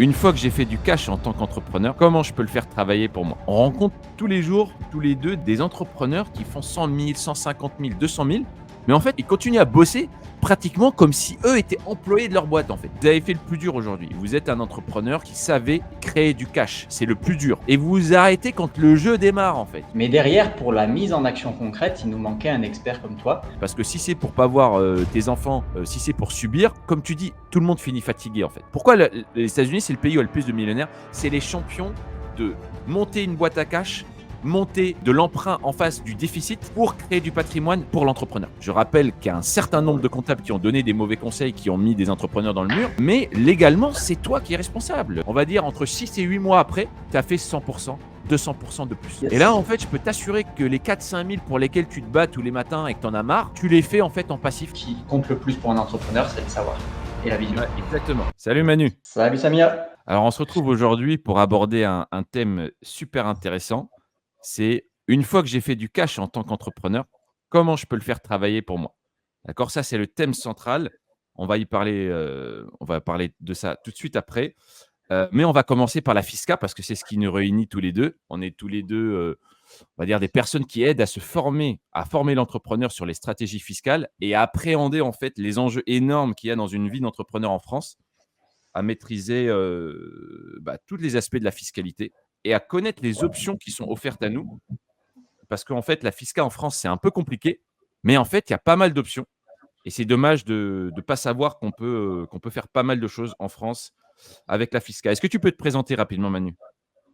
Une fois que j'ai fait du cash en tant qu'entrepreneur, comment je peux le faire travailler pour moi? On rencontre tous les jours, tous les 2, des entrepreneurs qui font 100 000, 150 000, 200 000, mais en fait, ils continuent à bosser pratiquement comme si eux étaient employés de leur boîte, en fait. Vous avez fait le plus dur aujourd'hui. Vous êtes un entrepreneur qui savait créer du cash. C'est le plus dur et vous vous arrêtez quand le jeu démarre, en fait. Mais derrière, pour la mise en action concrète, il nous manquait un expert comme toi. Parce que si c'est pour pas voir tes enfants, si c'est pour subir, comme tu dis, tout le monde finit fatigué en fait. Pourquoi les États-Unis, c'est le pays où il y a le plus de millionnaires? C'est les champions de monter une boîte à cash, monter de l'emprunt en face du déficit pour créer du patrimoine pour l'entrepreneur. Je rappelle qu'il y a un certain nombre de comptables qui ont donné des mauvais conseils, qui ont mis des entrepreneurs dans le mur, mais légalement, c'est toi qui es responsable. On va dire entre 6 et 8 mois après, tu as fait 100%. 200% de plus. Yes. Et là, en fait, je peux t'assurer que les 4-5 000 pour lesquels tu te bats tous les matins et que tu en as marre, tu les fais en fait en passif. Ce qui compte le plus pour un entrepreneur, c'est le savoir et la vision. Ouais, exactement. Salut Manu. Salut Samir. Alors, on se retrouve aujourd'hui pour aborder un thème super intéressant. C'est une fois que j'ai fait du cash en tant qu'entrepreneur, comment je peux le faire travailler pour moi? D'accord? Ça, c'est le thème central. On va parler de ça tout de suite après. Mais on va commencer par la fisca parce que c'est ce qui nous réunit tous les 2. On est tous les 2, on va dire des personnes qui aident à former l'entrepreneur sur les stratégies fiscales et à appréhender en fait les enjeux énormes qu'il y a dans une vie d'entrepreneur en France, à maîtriser, tous les aspects de la fiscalité et à connaître les options qui sont offertes à nous. Parce qu'en fait, la fisca en France, c'est un peu compliqué, mais en fait, il y a pas mal d'options et c'est dommage de ne pas savoir qu'on peut faire pas mal de choses en France avec la fisca. Est-ce que tu peux te présenter rapidement, Manu?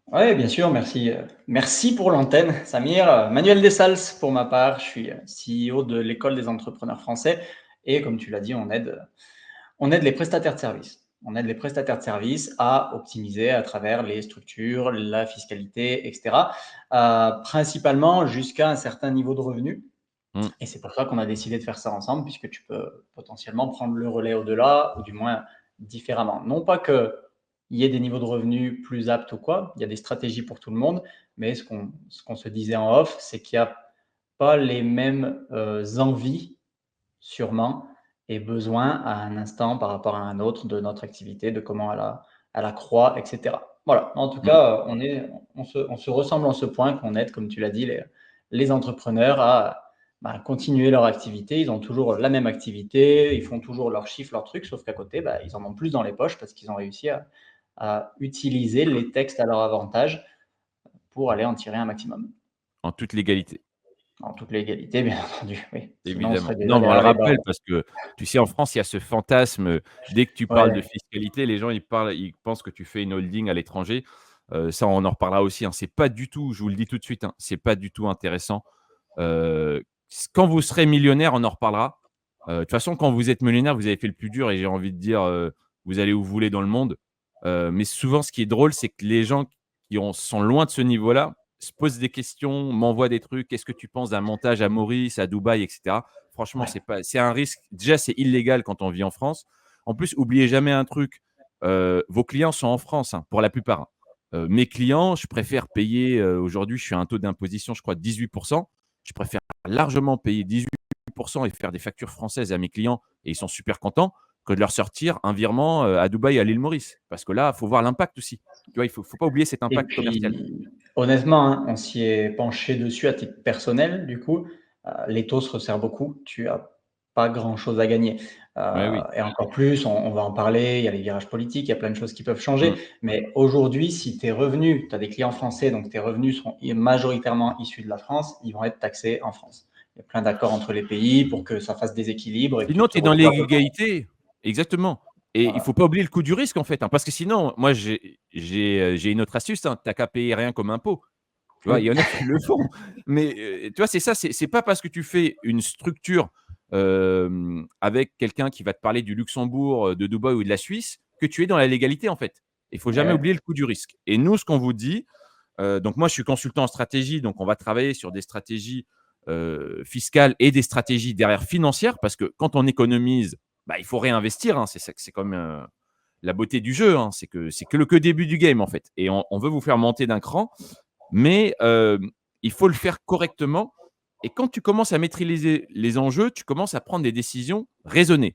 Oui, bien sûr, merci. Merci pour l'antenne, Samir. Manuel Dessals, pour ma part, je suis CEO de l'École des entrepreneurs français et comme tu l'as dit, on aide les prestataires de services. On aide les prestataires de services à optimiser à travers les structures, la fiscalité, etc. Principalement jusqu'à un certain niveau de revenu. Mmh. Et c'est pour ça qu'on a décidé de faire ça ensemble, puisque tu peux potentiellement prendre le relais au-delà, ou du moins différemment. Non pas qu'il y ait des niveaux de revenus plus aptes ou quoi, il y a des stratégies pour tout le monde, mais ce qu'on se disait en off, c'est qu'il n'y a pas les mêmes envies, sûrement, et besoins à un instant par rapport à un autre de notre activité, de comment elle accroît, etc. Voilà, en tout Mmh. cas, on se ressemble en ce point qu'on aide, comme tu l'as dit, les entrepreneurs à continuer leur activité. Ils ont toujours la même activité, ils font toujours leurs chiffres, leurs trucs, sauf qu'à côté, ils en ont plus dans les poches parce qu'ils ont réussi à utiliser les textes à leur avantage pour aller en tirer un maximum. En toute légalité, En toute légalité, bien entendu, oui. Sinon, on évidemment. serait déjà Non, mais on le derrière les rappelle barreaux. parce que, tu sais, en France, il y a ce fantasme, dès que tu parles de Ouais. fiscalité, les gens, ils pensent que tu fais une holding à l'étranger. Ça, on en reparlera aussi, hein. C'est pas du tout, je vous le dis tout de suite, hein, c'est pas du tout intéressant. Quand vous serez millionnaire, on en reparlera. De toute façon, quand vous êtes millionnaire, vous avez fait le plus dur et j'ai envie de dire, vous allez où vous voulez dans le monde. Mais souvent, ce qui est drôle, c'est que les gens sont loin de ce niveau-là, se posent des questions, m'envoient des trucs. «Qu'est-ce que tu penses d'un montage à Maurice, à Dubaï?» et cetera. Franchement, Ouais. c'est un risque. Déjà, c'est illégal quand on vit en France. En plus, oubliez jamais un truc, vos clients sont en France, hein, pour la plupart, hein. Mes clients, je préfère payer, aujourd'hui, je suis à un taux d'imposition, je crois, de 18. Je préfère largement payer 18 et faire des factures françaises à mes clients et ils sont super contents que de leur sortir un virement, à Dubaï, à l'île Maurice. Parce que là, il faut voir l'impact aussi. Tu vois, il faut pas oublier cet Et impact commercial. puis, honnêtement, hein, on s'y est penché dessus à titre personnel, du coup. Les taux se resserrent beaucoup. Tu as pas grand-chose à gagner. Ouais, oui. Et encore plus, on va en parler, il y a les virages politiques, il y a plein de choses qui peuvent changer. Mmh. Mais aujourd'hui, si tes revenus, tu as des clients français, donc tes revenus sont majoritairement issus de la France, ils vont être taxés en France. Il y a plein d'accords entre les pays pour que ça fasse des équilibres et que tu Sinon, te tu es dans retrouves à peu près. l'illégalité. Exactement et il faut Voilà. pas oublier le coût du risque, en fait, hein, parce que sinon, moi, j'ai une autre astuce, hein, tu as qu'à payer rien comme impôt. Tu vois? Il Oui. y en a qui le font, mais tu vois, c'est ça, c'est pas parce que tu fais une structure, avec quelqu'un qui va te parler du Luxembourg, de Dubaï ou de la Suisse, que tu es dans la légalité, en fait. Il faut Eh jamais ouais. oublier le coût du risque et nous, ce qu'on vous dit, donc moi, je suis consultant en stratégie, donc on va travailler sur des stratégies, fiscales et des stratégies derrière financières parce que quand on économise, il faut réinvestir, hein. C'est comme, la beauté du jeu, hein, c'est que le début du game, en fait et on veut vous faire monter d'un cran mais il faut le faire correctement et quand tu commences à maîtriser les enjeux, tu commences à prendre des décisions raisonnées.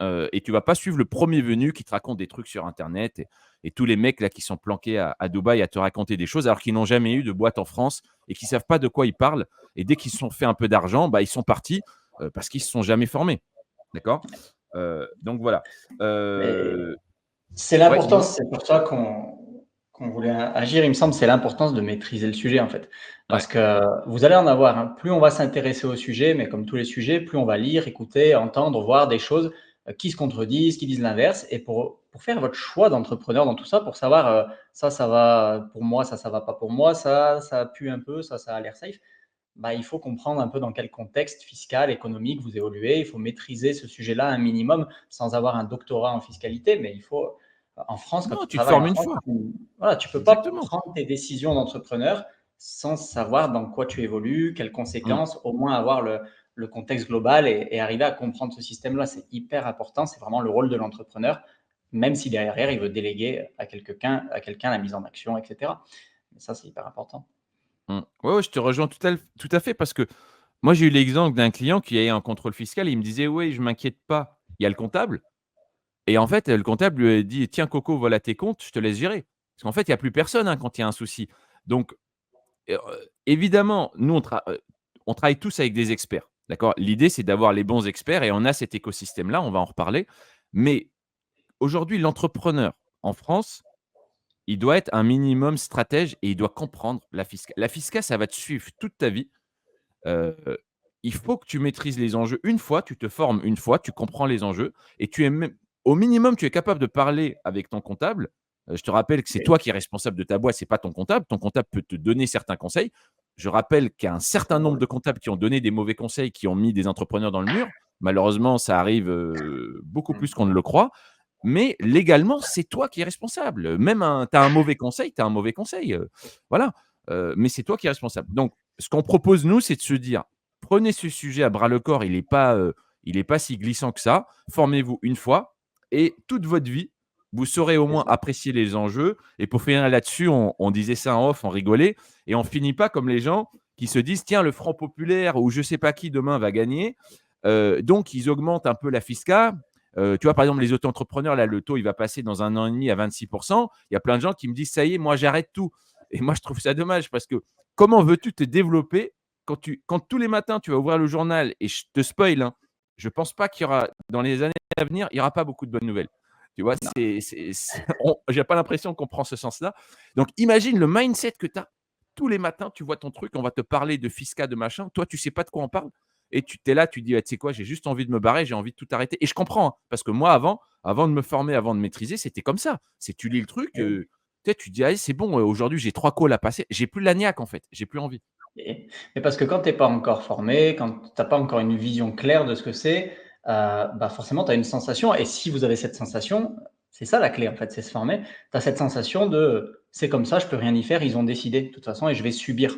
et tu vas pas suivre le premier venu qui te raconte des trucs sur internet et tous les mecs là qui sont planqués à Dubaï à te raconter des choses alors qu'ils n'ont jamais eu de boîte en France et qui savent pas de quoi ils parlent et dès qu'ils se sont fait un peu d'argent, bah, ils sont partis, parce qu'ils se sont jamais formés. D'accord? Donc voilà. Mais Heu, c'est ouais, dis-moi? l'importance, c'est pour ça qu'on voulait agir, il me semble, c'est l'importance de maîtriser le sujet, en fait. Ouais. Parce que vous allez en avoir, hein, plus on va s'intéresser au sujet, mais comme tous les sujets, plus on va lire, écouter, entendre, voir des choses, qui se contredisent, qui disent l'inverse et pour faire votre choix d'entrepreneur dans tout ça, pour savoir, ça, ça va pour moi, ça va pas pour moi, ça pue un peu, ça a l'air safe. Bah, il faut comprendre un peu dans quel contexte fiscal, économique vous évoluez. Il faut maîtriser ce sujet-là un minimum sans avoir un doctorat en fiscalité, mais il faut, en France, quand Non, tu tu te travailles formes en une France, fois. voilà, tu peux pas Exactement. prendre tes décisions d'entrepreneur sans savoir dans quoi tu évolues, quelles Mmh. conséquences, au moins avoir le contexte global et arriver à comprendre ce système-là. C'est hyper important. C'est vraiment le rôle de l'entrepreneur, même si derrière, il veut déléguer à quelqu'un la mise en action, etc. Mais ça, c'est hyper important. Mmh. Ouais, ouais, je te rejoins tout à fait parce que moi, j'ai eu l'exemple d'un client qui a eu un contrôle fiscal et il me disait: «Oui, je m'inquiète pas, il y a le comptable». Et en fait, le comptable lui a dit: «Tiens Coco, voilà tes comptes, je te laisse gérer». Parce qu'en fait, il y a plus personne, hein, quand il y a un souci. Donc, heu, évidemment, nous, on travaille tous avec des experts, d'accord? L'idée, c'est d'avoir les bons experts et on a cet écosystème-là, on va en reparler. Mais aujourd'hui, l'entrepreneur en France, il doit être un minimum stratège et il doit comprendre la fiscale. La fiscale, ça va te suivre toute ta vie. Heu, il faut que tu maîtrises les enjeux une fois, tu te formes une fois, tu comprends les enjeux et tu es même au minimum, tu es capable de parler avec ton comptable. Je te rappelle que c'est Oui. toi qui es responsable de ta boîte, c'est pas ton comptable. Ton comptable peut te donner certains conseils. Je rappelle qu'il y a un certain nombre de comptables qui ont donné des mauvais conseils, qui ont mis des entrepreneurs dans le mur. Malheureusement, ça arrive, beaucoup plus qu'on ne le croit. Mais légalement, c'est toi qui es responsable. Même tu as un mauvais conseil, tu as un mauvais conseil, voilà, mais c'est toi qui es responsable. Donc ce qu'on propose nous, c'est de se dire: «Prenez ce sujet à bras le corps, il est pas si glissant que ça. Formez-vous une fois et toute votre vie, vous saurez au C'est moins ça. apprécier les enjeux» et pour finir là-dessus, on disait ça en off, on rigolait et on finit pas comme les gens qui se disent: «Tiens, le Front populaire ou je sais pas qui demain va gagner, donc ils augmentent un peu la fisca». Tu vois, par exemple, les auto-entrepreneurs, là, le taux, il va passer dans 1 an et demi à 26. Il y a plein de gens qui me disent: «Ça y est, moi, j'arrête tout» et moi, je trouve ça dommage parce que comment veux-tu te développer quand tous les matins, tu vas ouvrir le journal et je te spoil, hein, je pense pas qu'il y aura dans les années à venir, il y aura pas beaucoup de bonnes nouvelles. Tu vois? Non. C'est on j'ai pas l'impression qu'on prend ce sens-là. Donc imagine le mindset que tu as. Tous les matins, tu vois ton truc, on va te parler de fisca, de machin. Toi, tu sais pas de quoi on parle et tu es là, tu dis: «Ah, tu sais quoi? J'ai juste envie de me barrer, j'ai envie de tout arrêter» et je comprends, hein, parce que moi, avant de me former, avant de maîtriser, c'était comme ça. C'est tu lis le truc, tu sais, tu te dis: «Allez, c'est bon, aujourd'hui, j'ai 3 calls à passer». J'ai plus la niaque, en fait, j'ai plus envie. Mais parce que quand tu es pas encore formé, quand tu as pas encore une vision claire de ce que c'est, bah, forcément tu as une sensation et si vous avez cette sensation, c'est ça la clé en fait, c'est se former. Tu as cette sensation de: «C'est comme ça, je peux rien y faire, ils ont décidé de toute façon et je vais subir».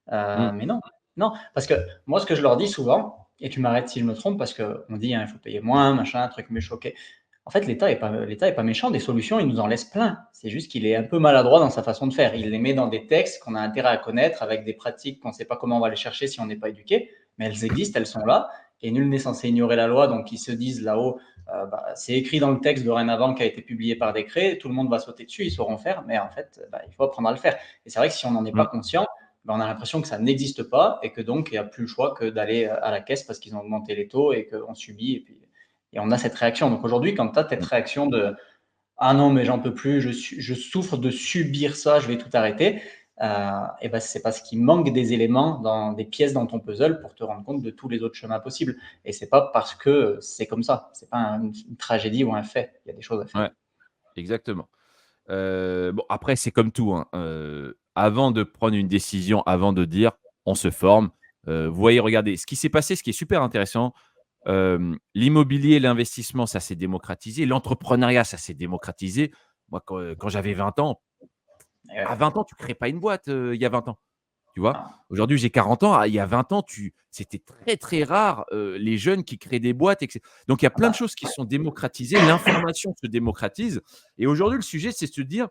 Mmh, Mais non, non, parce que moi ce que je leur dis souvent et tu m'arrêtes si je me trompe parce qu'on dit, hein: «Il faut payer moins, machin, truc me choquer». En fait, l'État est pas méchant, des solutions, il nous en laisse plein. C'est juste qu'il est un peu maladroit dans sa façon de faire. Il les met dans des textes qu'on a intérêt à connaître, avec des pratiques qu'on ne sait pas comment on va les chercher si on n'est pas éduqué, mais elles existent, elles sont là, et nul n'est censé ignorer la loi. Donc ils se disent là-haut, bah, c'est écrit dans le texte dorénavant qui a été publié par décret, tout le monde va sauter dessus, ils sauront faire, mais en fait, bah, il faut apprendre à le faire. Et c'est vrai que si on n'en est pas mmh, conscient, bah, on a l'impression que ça n'existe pas et que donc il n'y a plus le choix que d'aller à la caisse parce qu'ils ont augmenté les taux et qu'on subit. Et on a cette réaction. Donc aujourd'hui, quand tu as cette mmh. réaction de ah non, mais j'en peux plus, je souffre de subir ça, je vais tout arrêter. Et ben, c'est parce qu'il manque des éléments, dans, des pièces dans ton puzzle pour te rendre compte de tous les autres chemins possibles. Et c'est pas parce que c'est comme ça. C'est pas une tragédie ou un fait. Il y a des choses à faire. Ouais, exactement. Bon après c'est comme tout, hein, avant de prendre une décision, avant de dire: «On se forme», vous voyez, regardez, ce qui s'est passé, ce qui est super intéressant, l'immobilier, l'investissement, ça s'est démocratisé, l'entrepreneuriat, ça s'est démocratisé. Moi, quand j'avais 20 ans, Et ouais. à 20 ans, tu crées pas une boîte, il y a 20 ans, tu vois? Non. Aujourd'hui, j'ai 40 ans, il y a 20 ans, c'était très, très rare, les jeunes qui créent des boîtes donc il y a Ah plein de bah, choses qui se sont démocratisées, l'information se démocratise et aujourd'hui, le sujet, c'est de se dire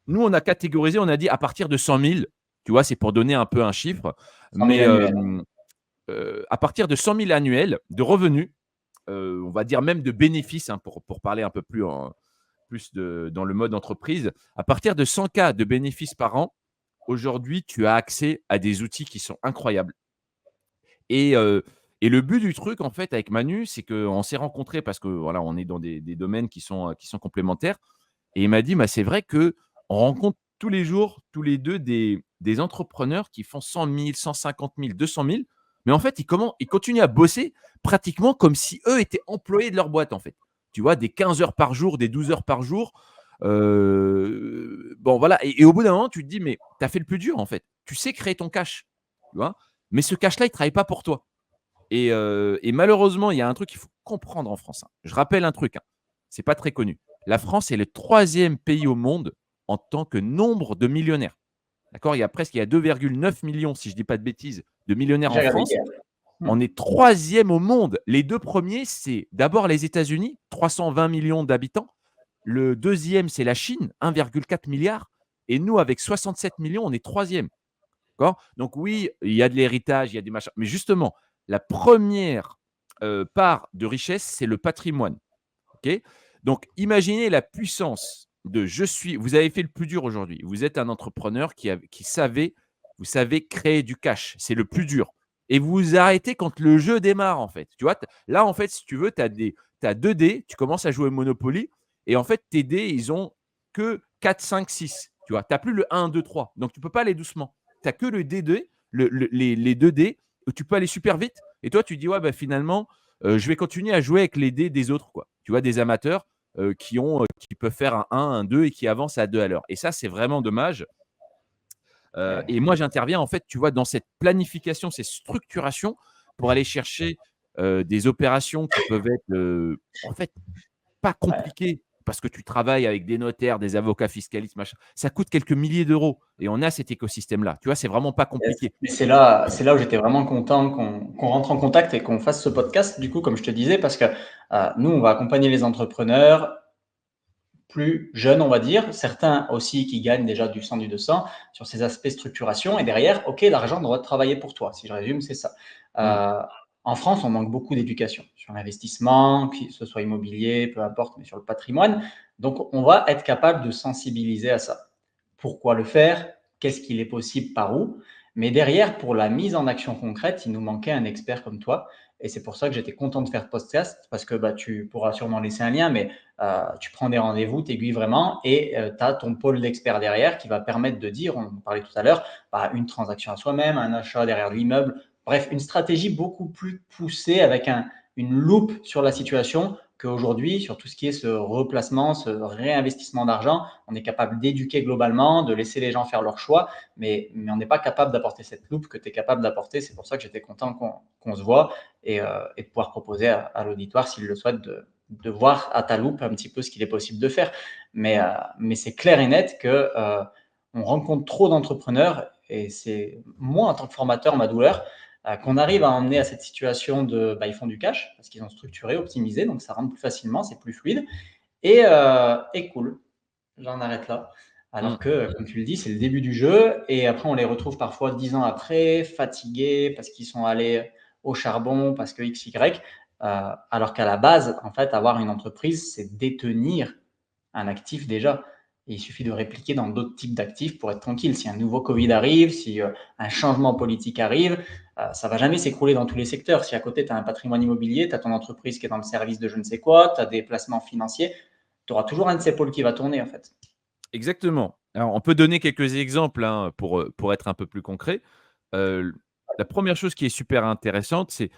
nous, on a catégorisé, on a dit à partir de 100 000, tu vois? C'est pour donner un peu un chiffre, 100 000 mais annuels. à partir de 100 000 annuels de revenus, on va dire même de bénéfices, hein, pour parler un peu plus dans le mode entreprise. À partir de 100 K de bénéfices par an, aujourd'hui, tu as accès à des outils qui sont incroyables. Et et le but du truc, en fait, avec Manu, c'est qu'on s'est rencontrés parce que, voilà, on est dans des domaines qui sont complémentaires. Et il m'a dit: «Bah, c'est vrai qu'on rencontre tous les jours, tous les 2 des entrepreneurs qui font 100 000, 150 000, 200 000, mais en fait, ils continuent à bosser pratiquement comme si eux étaient employés de leur boîte, en fait. Tu vois? Des 15 heures par jour, des 12 heures par jour. Bon, voilà, et au bout d'un moment, tu te dis: «Mais tu as fait le plus dur, en fait. Tu sais créer ton cash», tu vois? Mais ce cash-là, il ne travaille pas pour toi. Et malheureusement, il y a un truc qu'il faut comprendre en France, hein. Je rappelle un truc, hein, c'est pas très connu. La France est le troisième pays au monde en tant que nombre de millionnaires. D'accord? Il y a 2,9 millions, si je dis pas de bêtises, de millionnaires J'ai en regardé France. hier. On est troisième au monde. Les 2 premiers, c'est d'abord les États-Unis, 320 millions d'habitants. Le deuxième, c'est la Chine, 1,4 milliard, et nous, avec 67 millions, on est troisième. D'accord? Donc oui, il y a de l'héritage, il y a des machins, mais justement, la première part de richesse, c'est le patrimoine. OK? Donc imaginez la puissance de «je suis», vous avez fait le plus dur aujourd'hui. Vous êtes un entrepreneur vous savez créer du cash, c'est le plus dur, et vous vous arrêtez quand le jeu démarre, en fait. Tu vois? Là, en fait, si tu veux, tu as 2 dés, tu commences à jouer au Monopoly, et en fait, tes dés, ils ont que 4, 5, 6. Tu vois? Tu as plus le 1, 2, 3, donc tu peux pas aller doucement. Tu as que le dé 2, les 2 dés où tu peux aller super vite, et toi, tu dis: «Ouais, bah, finalement, je vais continuer à jouer avec les dés des autres, quoi». Tu vois? Des amateurs qui peuvent faire un 1, un 2 et qui avancent à 2 à l'heure, et ça, c'est vraiment dommage. Et moi, j'interviens, en fait, tu vois, dans cette planification, ces structurations pour aller chercher des opérations qui peuvent être, en fait, pas Ouais. compliquées, parce que tu travailles avec des notaires, des avocats fiscalistes, machin. Ça coûte quelques milliers d'euros, et on a cet écosystème-là. Tu vois? C'est vraiment pas Yes. compliqué. Et c'est là où j'étais vraiment content qu'on rentre en contact et qu'on fasse ce podcast, du coup, comme je te disais, parce que nous, on va accompagner les entrepreneurs plus jeunes, on va dire, certains aussi qui gagnent déjà du 100, du 200 sur ces aspects structuration. Et derrière, OK, l'argent doit travailler pour toi. Si je résume, c'est ça. Mmh. En France, on manque beaucoup d'éducation sur l'investissement, que ce soit immobilier, peu importe, mais sur le patrimoine. Donc, on va être capable de sensibiliser à ça. Pourquoi le faire? Qu'est-ce qu'il est possible par où? Mais derrière, pour la mise en action concrète, il nous manquait un expert comme toi. Et c'est pour ça que j'étais content de faire podcast, parce que bah, tu pourras sûrement laisser un lien, mais tu prends des rendez-vous, tu aiguilles vraiment, et tu as ton pôle d'experts derrière qui va permettre de dire, on en parlait tout à l'heure, bah, une transaction à soi-même, un achat derrière l'immeuble, bref, une stratégie beaucoup plus poussée avec une loupe sur la situation qu'aujourd'hui, sur tout ce qui est ce replacement, ce réinvestissement d'argent. On est capable d'éduquer globalement, de laisser les gens faire leur choix, mais on n'est pas capable d'apporter cette loupe que tu es capable d'apporter. C'est pour ça que j'étais content qu'on se voit, et de pouvoir proposer à l'auditoire, s'il le souhaite, de voir à ta loupe un petit peu ce qu'il est possible de faire. Mais c'est clair et net que on rencontre trop d'entrepreneurs, et c'est moi, en tant que formateur, ma douleur, qu'on arrive à emmener à cette situation de bah, ils font du cash parce qu'ils ont structuré, optimisé, donc ça rentre plus facilement, c'est plus fluide, et cool. J'en arrête là. Mmh. Alors que, comme tu le dis, c'est le début du jeu, et après, on les retrouve parfois 10 ans après, fatigués parce qu'ils sont allés au charbon, parce que X, Y. Alors qu'à la base, en fait, avoir une entreprise, c'est détenir un actif déjà. Et il suffit de répliquer dans d'autres types d'actifs pour être tranquille. Si un nouveau Covid arrive, si un changement politique arrive, ça ne va jamais s'écrouler dans tous les secteurs. Si à côté, tu as un patrimoine immobilier, tu as ton entreprise qui est dans le service de je ne sais quoi, tu as des placements financiers, tu auras toujours un de ces pôles qui va tourner, en fait. Exactement. Alors, on peut donner quelques exemples, hein, pour être un peu plus concret. Heu, la première chose qui est super intéressante, c'est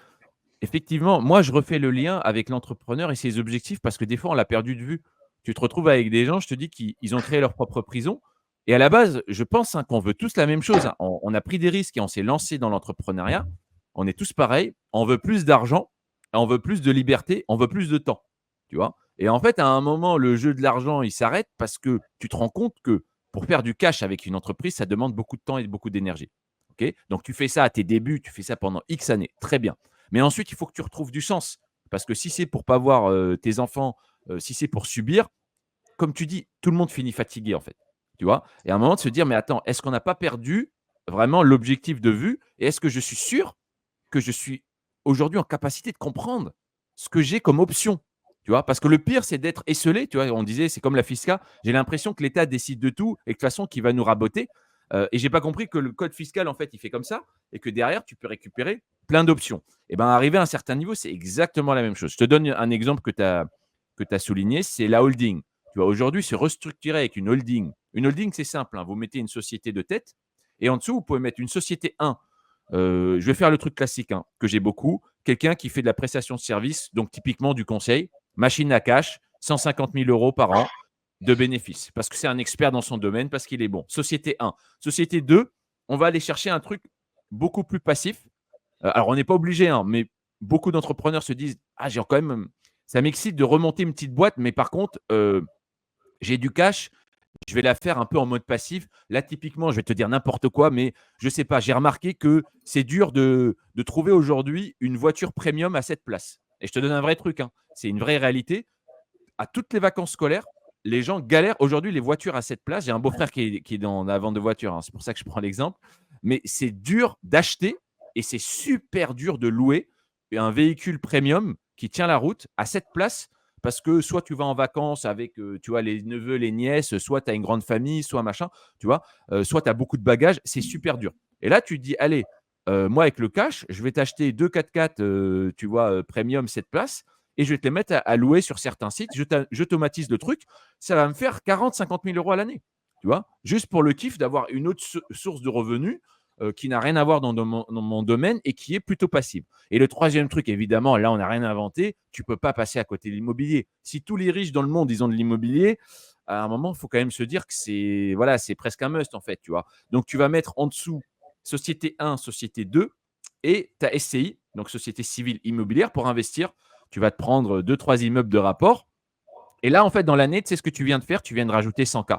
effectivement, moi, je refais le lien avec l'entrepreneur et ses objectifs, parce que des fois, on l'a perdu de vue. Tu te retrouves avec des gens, je te dis, qui ils ont créé leur propre prison, et à la base, je pense, hein, qu'on veut tous la même chose, hein. On a pris des risques et on s'est lancé dans l'entrepreneuriat. On est tous pareils. On veut plus d'argent, on veut plus de liberté, on veut plus de temps, tu vois? Et en fait, à un moment, le jeu de l'argent, il s'arrête parce que tu te rends compte que pour faire du cash avec une entreprise, ça demande beaucoup de temps et beaucoup d'énergie. OK? Donc tu fais ça à tes débuts, tu fais ça pendant X années, très bien. Mais ensuite, il faut que tu retrouves du sens. Parce que si c'est pour pas voir tes enfants, si c'est pour subir, comme tu dis, tout le monde finit fatigué, en fait. Tu vois? Et à un moment de se dire: «Mais attends, est-ce qu'on n'a pas perdu vraiment l'objectif de vue? Et est-ce que je suis sûr que je suis aujourd'hui en capacité de comprendre ce que j'ai comme option. Tu vois, parce que le pire, c'est d'être esseulé. Tu vois, on disait, c'est comme la FISCA. J'ai l'impression que l'État décide de tout et que de toute façon, qu'il va nous raboter. Et j'ai pas compris que le code fiscal, en fait, il fait comme ça et que derrière, tu peux récupérer plein d'options. Et ben, arrivé à un certain niveau, c'est exactement la même chose. Je te donne un exemple que tu as souligné, c'est la holding. Tu vois, aujourd'hui, se restructurer avec une holding. Une holding, c'est simple, hein. Vous mettez une société de tête et en dessous, vous pouvez mettre une société 1. Je vais faire le truc classique, hein, que j'ai beaucoup. Quelqu'un qui fait de la prestation de service, donc typiquement du conseil, machine à cash, 150 000 euros par an de bénéfices, parce que c'est un expert dans son domaine, parce qu'il est bon. Société 1. Société 2, on va aller chercher un truc beaucoup plus passif. Alors, on n'est pas obligé, hein, mais beaucoup d'entrepreneurs se disent, ah, j'ai quand même, ça m'excite de remonter une petite boîte, mais par contre, j'ai du cash, je vais la faire un peu en mode passif. Là, typiquement, je vais te dire n'importe quoi, mais je ne sais pas, j'ai remarqué que c'est dur de trouver aujourd'hui une voiture premium à cette place. Et je te donne un vrai truc, hein. C'est une vraie réalité. À toutes les vacances scolaires, les gens galèrent. Aujourd'hui, les voitures à cette place, j'ai un beau-frère qui est dans la vente de voitures, hein, c'est pour ça que je prends l'exemple. Mais c'est dur d'acheter et c'est super dur de louer un véhicule premium qui tient la route à cette place parce que soit tu vas en vacances avec tu vois, les neveux, les nièces, soit tu as une grande famille, soit machin, tu vois, soit tu as beaucoup de bagages, c'est super dur. Et là, tu te dis, allez, moi, avec le cash, je vais t'acheter deux 4x4, tu vois, premium cette place et je vais te les mettre à louer sur certains sites. J'automatise le truc, ça va me faire 40-50 000 euros à l'année, tu vois, juste pour le kiff d'avoir une autre source de revenus qui n'a rien à voir dans mon domaine et qui est plutôt passive. Et le troisième truc, évidemment, là, on n'a rien inventé, tu ne peux pas passer à côté de l'immobilier. Si tous les riches dans le monde, ils ont de l'immobilier, à un moment, il faut quand même se dire que c'est voilà, c'est presque un must, en fait, tu vois. Donc, tu vas mettre en dessous société 1, société 2 et ta SCI, donc société civile immobilière, pour investir. Tu vas te prendre 2-3 immeubles de rapport. Et là, en fait, dans l'année, tu sais ce que tu viens de faire? Tu viens de rajouter 100 K,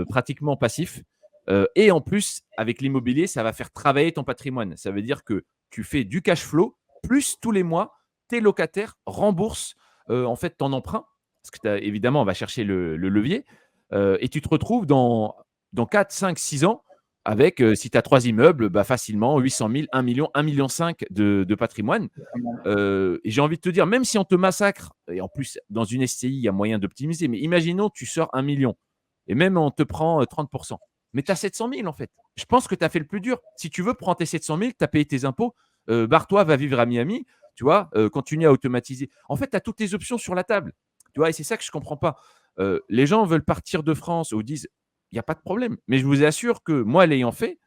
pratiquement passif. Et en plus, avec l'immobilier, ça va faire travailler ton patrimoine. Ça veut dire que tu fais du cash flow, plus tous les mois, tes locataires remboursent en fait ton emprunt. Parce que évidemment, on va chercher le levier. Et tu te retrouves dans 4, 5, 6 ans avec, si tu as 3 immeubles, bah, facilement 800 000, 1 million, 1,5 million de patrimoine. Et j'ai envie de te dire, même si on te massacre, et en plus, dans une SCI, il y a moyen d'optimiser, mais imaginons, tu sors 1 million et même on te prend 30%. Mais tu as 700 000 en fait. Je pense que tu as fait le plus dur. Si tu veux prendre tes 700 000, tu as payé tes impôts, barre-toi, va vivre à Miami, tu vois, continue à automatiser. En fait, tu as toutes les options sur la table. Tu vois, et c'est ça que je ne comprends pas. Les gens veulent partir de France ou disent, il n'y a pas de problème. Mais je vous assure que moi, l'ayant fait,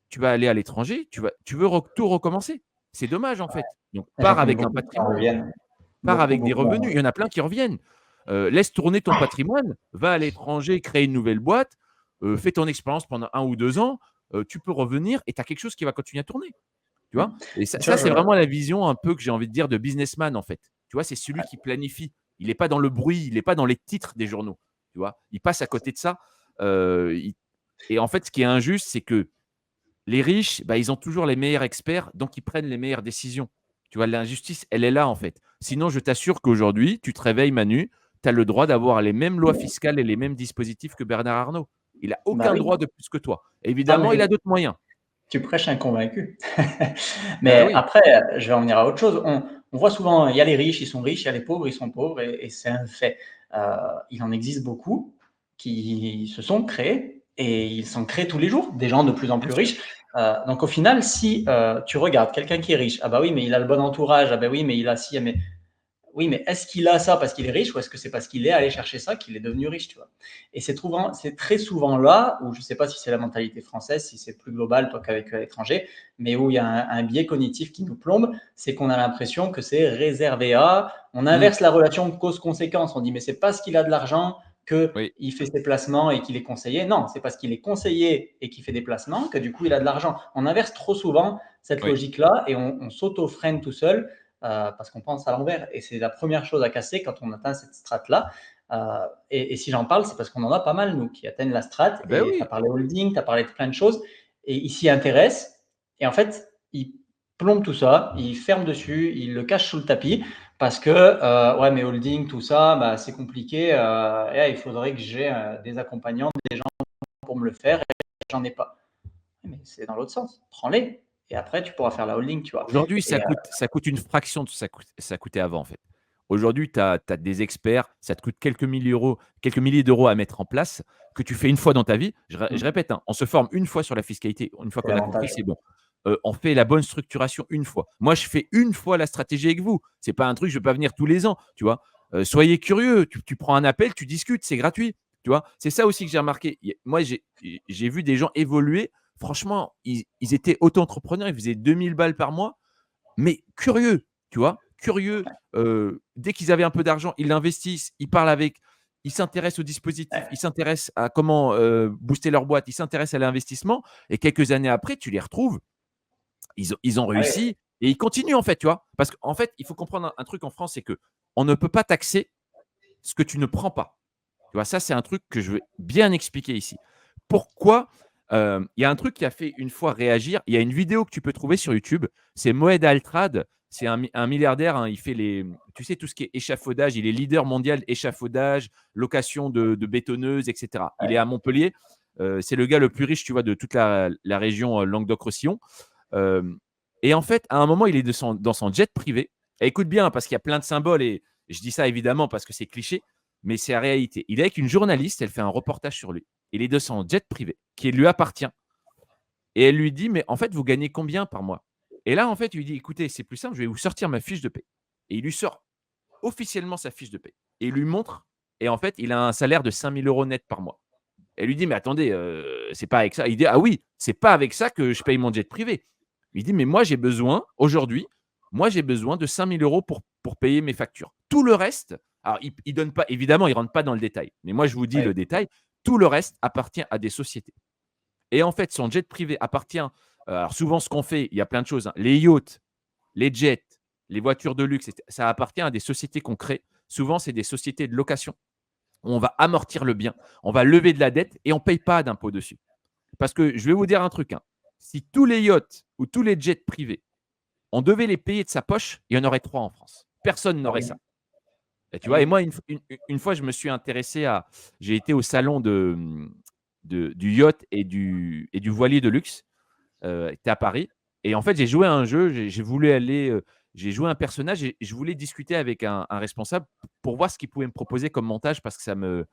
tu vas aller à l'étranger, tu veux tout recommencer. C'est dommage en fait. Donc, Les gens pars connaissent avec un beaucoup qui en patrimoine, reviennent. pars Beaucoup, avec des beaucoup. revenus. Il y en a plein qui reviennent. Laisse tourner ton patrimoine, va à l'étranger, crée une nouvelle boîte, fais ton expérience pendant 1 ou 2 ans, tu peux revenir et tu as quelque chose qui va continuer à tourner. Tu vois? Et ça, Tu vois, ça c'est vraiment la vision un peu que j'ai envie de dire de businessman en fait. Tu vois, c'est celui qui planifie. Il n'est pas dans le bruit, il n'est pas dans les titres des journaux. Tu vois? Il passe à côté de ça. Et en fait, ce qui est injuste, c'est que les riches, bah, ils ont toujours les meilleurs experts, donc ils prennent les meilleures décisions. Tu vois, l'injustice, elle est là, en fait. Sinon, je t'assure qu'aujourd'hui, tu te réveilles, Manu, tu as le droit d'avoir les mêmes lois fiscales et les mêmes dispositifs que Bernard Arnault. Il n'a bah aucun oui. droit de plus que toi. Non, Évidemment, il a mais d'autres moyens. tu prêches un convaincu. Ben Mais oui, après, je vais en venir à autre chose. On voit souvent, il y a les riches, ils sont riches, il y a les pauvres, ils sont pauvres, et c'est un fait. Il en existe beaucoup qui se sont créés, et ils sont créés tous les jours, des gens de plus en bien plus sûr. riches. Donc au final, si tu regardes quelqu'un qui est riche, ah bah oui, mais il a le bon entourage, ah bah oui, mais il a si, mais oui, mais est-ce qu'il a ça parce qu'il est riche ou est-ce que c'est parce qu'il est allé chercher ça qu'il est devenu riche, tu vois? Et c'est très souvent là où je ne sais pas si c'est la mentalité française, si c'est plus global, toi qui as vécu à l'étranger, mais où il y a un biais cognitif qui nous plombe, c'est qu'on a l'impression que c'est réservé à. On Mmh, inverse la relation cause-conséquence. On dit, mais c'est parce qu'il a de l'argent oui, qu'il fait ses placements et qu'il est conseillé. Non, c'est parce qu'il est conseillé et qu'il fait des placements que du coup, il a de l'argent. On inverse trop souvent cette oui. logique-là et on s'auto-freine tout seul parce qu'on pense à l'envers. Et c'est la première chose à casser quand on atteint cette strate-là. Et si j'en parle, c'est parce qu'on en a pas mal, nous, qui atteignent la strate. Ah ben Et tu as oui. parlé holding, tu as parlé de plein de choses. Et ils s'y intéressent. Et en fait, ils plombent tout ça, ils ferment dessus, ils le cachent sous le tapis. Parce que, ouais, mais holding, tout ça, bah, c'est compliqué. Et il faudrait que j'ai des accompagnants, des gens pour me le faire. Et j'en ai pas. Mais c'est dans l'autre sens. Prends-les. et après tu pourras faire la holding, tu vois? Aujourd'hui, Et ça coûte une fraction de ce que ça coûtait avant, en fait. Aujourd'hui, tu as des experts, ça te coûte quelques milliers d'euros à mettre en place, que tu fais une fois dans ta vie. Je répète, hein, on se forme une fois sur la fiscalité. Une fois c'est qu'on a compris, l'avantage. c'est bon. On fait la bonne structuration une fois. Moi, je fais une fois la stratégie avec vous. C'est pas un truc, je vais pas venir tous les ans, tu vois? Soyez curieux, tu prends un appel, tu discutes, c'est gratuit, tu vois? C'est ça aussi que j'ai remarqué. Moi, j'ai vu des gens évoluer. Franchement, ils étaient auto-entrepreneurs, ils faisaient 2 000 balles par mois, mais curieux, tu vois? Curieux, dès qu'ils avaient un peu d'argent, ils l'investissent, ils s'intéressent au dispositif, Ouais, ils s'intéressent à comment, booster leur boîte, ils s'intéressent à l'investissement et quelques années après, tu les retrouves, ils ont ah oui, réussi et ils continuent, en fait, tu vois? Parce qu'en fait, il faut comprendre un truc en France, c'est qu'on ne peut pas taxer ce que tu ne prends pas. Tu vois? Ça, c'est un truc que je veux bien expliquer ici. Pourquoi? Il y a un truc qui a fait une fois réagir. Il y a une vidéo que tu peux trouver sur YouTube. C'est Moed Altrad. C'est un milliardaire, hein. Il fait tu sais, tout ce qui est échafaudage. Il est leader mondial échafaudage, location de bétonneuses, et cetera. Il est ouais. à Montpellier. C'est le gars le plus riche, tu vois, de toute la région, Languedoc-Roussillon. Hem Et en fait, à un moment, il est dans son jet privé. Et écoute bien, parce qu'il y a plein de symboles et je dis ça évidemment parce que c'est cliché, mais c'est la réalité. Il est avec une journaliste, elle fait un reportage sur lui. Il est de son jet privé qui lui appartient et elle lui dit: «Mais en fait, vous gagnez combien par mois?» Et là, en fait, il lui dit: «Écoutez, c'est plus simple, je vais vous sortir ma fiche de paie». Et il lui sort officiellement sa fiche de paie et il lui montre et en fait, il a un salaire de 5 000 € net par mois. Elle lui dit: «Mais attendez, c'est pas avec ça». Il dit: «Ah oui, c'est pas avec ça que je paye mon jet privé». Il dit: «Mais moi, j'ai besoin aujourd'hui, moi, j'ai besoin de 5 000 € pour payer mes factures. Tout le reste». Alors il donne pas évidemment, il rentre pas dans le détail, mais moi, je vous dis Ouais. le détail. Tout le reste appartient à des sociétés et en fait, son jet privé appartient, alors souvent, ce qu'on fait, il y a plein de choses, hein, les yachts, les jets, les voitures de luxe, ça appartient à des sociétés qu'on crée. Souvent, c'est des sociétés de location. On va amortir le bien, on va lever de la dette et on ne paye pas d'impôt dessus. Parce que je vais vous dire un truc, hein, si tous les yachts ou tous les jets privés, on devait les payer de sa poche, il y en aurait 3 en France. Personne Ah n'aurait oui, ça. Et tu ah vois? Et oui. moi, une fois, je me suis intéressé à j'ai été au salon du yacht et du voilier de luxe. C'était à Paris et en fait, j'ai joué à un jeu, j'ai voulu aller, j'ai joué un personnage et je voulais discuter avec un responsable pour voir ce qu'il pouvait me proposer comme montage parce que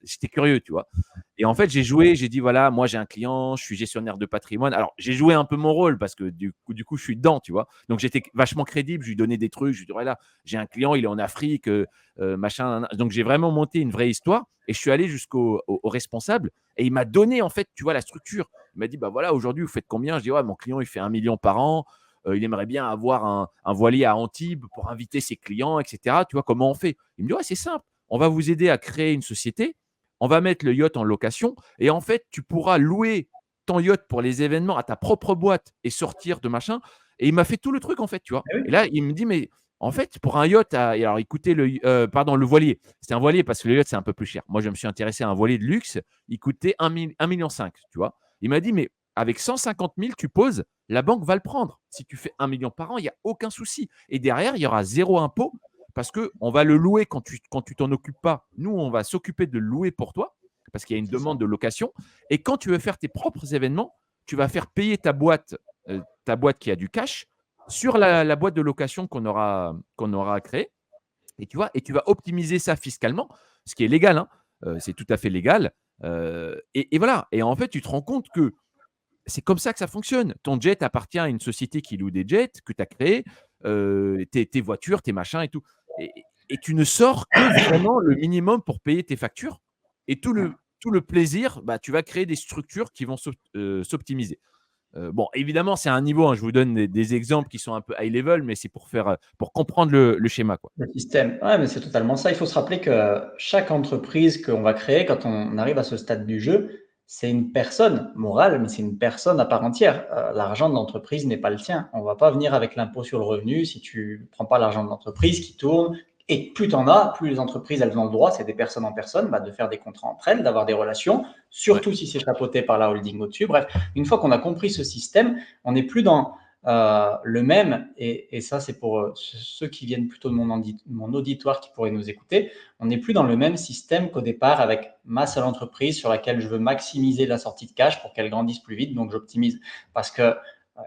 j'étais curieux, tu vois? Et en fait, j'ai joué, j'ai dit: «Voilà, moi j'ai un client, je suis gestionnaire de patrimoine». Alors, j'ai joué un peu mon rôle parce que du coup, je suis dedans, tu vois? Donc j'étais vachement crédible, je lui donnais des trucs, je lui dis: «Voilà, j'ai un client, il est en Afrique, machin, nin». Donc j'ai vraiment monté une vraie histoire et je suis allé jusqu'au responsable et il m'a donné, en fait, tu vois, la structure. Il m'a dit: «Bah, voilà, aujourd'hui, vous faites combien?» Je dis: «Ouais, mon client, il fait 1 million par an, il aimerait bien avoir un voilier à Antibes pour inviter ses clients et cetera. Tu vois, comment on fait?» Il me dit: «Ouais, c'est simple, on va vous aider à créer une société, on va mettre le yacht en location et en fait, tu pourras louer ton yacht pour les événements à ta propre boîte et sortir de machin». Et il m'a fait tout le truc, en fait, tu vois? Ah oui, Et là, il me dit: «Mais en fait, pour un yacht et alors il coûtait le voilier, c'était un voilier parce que le yacht, c'est un peu plus cher. Moi, je me suis intéressé à un voilier de luxe, il coûtait 1,5 million, tu vois? Il m'a dit: «Mais avec 150 000, tu poses, la banque va le prendre. Si tu fais 1 million par an, il y a aucun souci et derrière, il y aura zéro impôt parce qu'on va le louer quand tu t'en occupes pas. Nous, on va s'occuper de le louer pour toi parce qu'il y a une c'est ça. demande de location et quand tu veux faire tes propres événements, tu vas faire payer ta boîte qui a du cash sur la boîte de location qu'on aura créée et tu vois? Et tu vas optimiser ça fiscalement, ce qui est légal, hein, c'est tout à fait légal, et voilà. Et en fait, tu te rends compte que c'est comme ça que ça fonctionne. Ton jet appartient à une société qui loue des jets que tu as créés, tes voitures, tes machins et tout et tu ne sors que vraiment le minimum pour payer tes factures et tout le plaisir, bah, tu vas créer des structures qui vont s'optimiser. Bon, évidemment, c'est un niveau, hein, je vous donne des exemples qui sont un peu high level, mais c'est pour comprendre le schéma, quoi. Le système. Ouais, mais c'est totalement ça. Il faut se rappeler que chaque entreprise qu'on va créer, quand on arrive à ce stade du jeu, c'est une personne morale, mais c'est une personne à part entière. L'argent de l'entreprise n'est pas le tien. On ne va pas venir avec l'impôt sur le revenu si tu ne prends pas l'argent de l'entreprise qui tourne. Et plus tu en as, plus les entreprises elles ont le droit, c'est des personnes en personne, bah, de faire des contrats entre elles, d'avoir des relations, Ouais, surtout si c'est chapeauté par la holding au-dessus. Bref, une fois qu'on a compris ce système, on n'est plus dans le même, et ça, c'est pour ceux qui viennent plutôt de mon auditoire qui pourraient nous écouter. On n'est plus dans le même système qu'au départ avec ma seule entreprise sur laquelle je veux maximiser la sortie de cash pour qu'elle grandisse plus vite, donc j'optimise. Parce que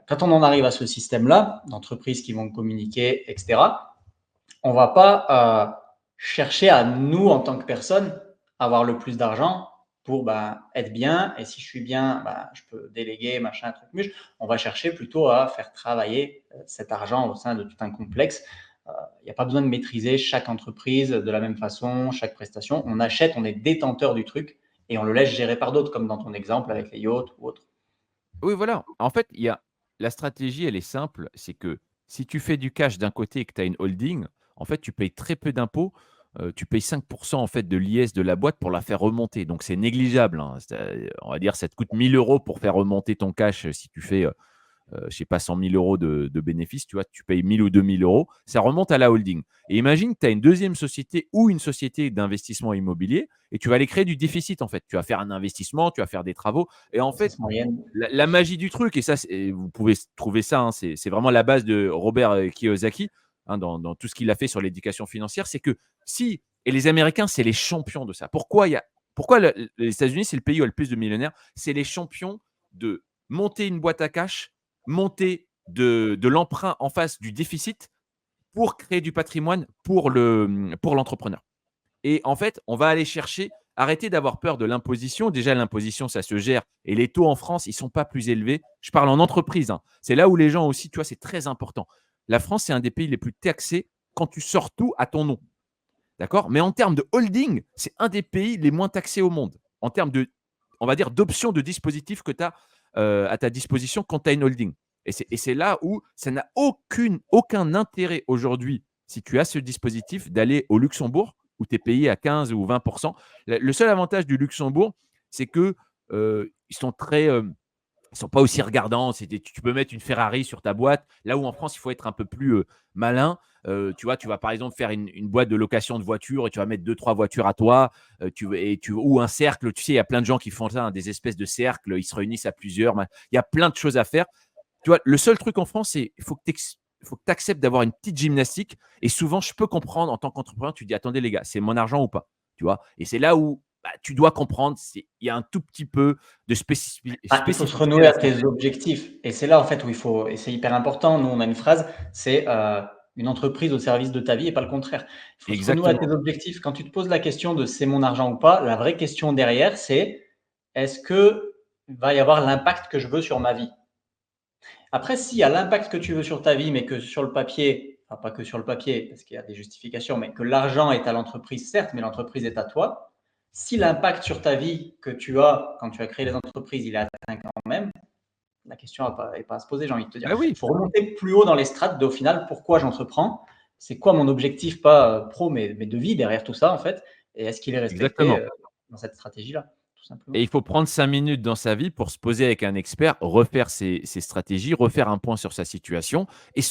quand on en arrive à ce système-là, d'entreprises qui vont communiquer, etc., on ne va pas chercher à nous, en tant que personne, avoir le plus d'argent pour être bien. Et si je suis bien, je peux déléguer, machin, truc, muche. On va chercher plutôt à faire travailler cet argent au sein de tout un complexe. Il n'y a pas besoin de maîtriser chaque entreprise de la même façon, chaque prestation. On achète, on est détenteur du truc et on le laisse gérer par d'autres, comme dans ton exemple avec les yachts ou autres. Oui, voilà. En fait, il y a la stratégie, elle est simple, c'est que si tu fais du cash d'un côté et que tu as une holding, en fait, tu payes très peu d'impôts. Tu payes 5 en fait de l'IS de la boîte pour la faire remonter. Donc c'est négligeable, hein. On va dire, ça te coûte 1 000 € pour faire remonter ton cash, si tu fais, je sais pas, 100 000 € de bénéfices, tu vois, tu payes 1 000 ou 2 000 €, ça remonte à la holding. Et imagine que tu as une deuxième société ou une société d'investissement immobilier et tu vas aller créer du déficit, en fait. Tu vas faire un investissement, tu vas faire des travaux et en fait, Grosse moyenne. la magie du truc, et ça, vous pouvez trouver ça, hein, c'est vraiment la base de Robert Kiyosaki, hein, dans tout ce qu'il a fait sur l'éducation financière, c'est que si, et les Américains, c'est les champions de ça. Pourquoi les États-Unis, c'est le pays où il y a le plus de millionnaires? C'est les champions de monter une boîte à cash, monter de l'emprunt en face du déficit pour créer du patrimoine pour l'entrepreneur. Et en fait, on va aller chercher, arrêter d'avoir peur de l'imposition. Déjà, l'imposition, ça se gère et les taux en France, ils ne sont pas plus élevés. Je parle en entreprise, hein. C'est là où les gens aussi, tu vois, c'est très important. La France, c'est un des pays les plus taxés quand tu sors tout à ton nom. D'accord? Mais en termes de holding, c'est un des pays les moins taxés au monde. En termes de, on va dire, d'options de dispositifs que tu as à ta disposition quand tu as une holding. Et c'est là où ça n'a aucun intérêt aujourd'hui, si tu as ce dispositif, d'aller au Luxembourg, où tu es payé à 15 ou 20. Le seul avantage du Luxembourg, c'est que ils sont très. Ils sont pas aussi regardants. Tu peux mettre une Ferrari sur ta boîte. Là où en France, il faut être un peu plus malin. Tu vois, tu vas par exemple faire une boîte de location de voitures et tu vas mettre deux, trois voitures à toi. Ou un cercle. Tu sais, il y a plein de gens qui font ça, hein, des espèces de cercles. Ils se réunissent à plusieurs. Il y a plein de choses à faire. Tu vois, le seul truc en France, c'est qu'il faut que tu acceptes d'avoir une petite gymnastique. Et souvent, je peux comprendre en tant qu'entrepreneur, tu dis, attendez les gars, c'est mon argent ou pas? Tu vois. Et c'est là où tu dois comprendre, il y a un tout petit peu de Il faut se spécificité renouer à là-dedans. tes objectifs. Et c'est là, en fait, où il faut, et c'est hyper important. Nous, on a une phrase, c'est une entreprise au service de ta vie et pas le contraire. Il faut se renouer à tes Exactement. objectifs. Quand tu te poses la question de c'est mon argent ou pas, la vraie question derrière, c'est est-ce que va y avoir l'impact que je veux sur ma vie? Après, s'il y a l'impact que tu veux sur ta vie, mais que sur le papier, enfin pas que sur le papier, parce qu'il y a des justifications, mais que l'argent est à l'entreprise, certes, mais l'entreprise est à toi. Si l'impact sur ta vie que tu as quand tu as créé les entreprises, il est atteint quand même, la question n'est pas à se poser, j'ai envie de te dire. Bah Il oui, faut remonter plus haut dans les strates de, au final, pourquoi j'entreprends, c'est quoi mon objectif, pas pro, mais de vie derrière tout ça, en fait, et est-ce qu'il est respecté exactement. dans cette stratégie-là, tout Et simplement. il faut prendre 5 minutes dans sa vie pour se poser avec un expert, refaire ses stratégies, refaire un point sur sa situation et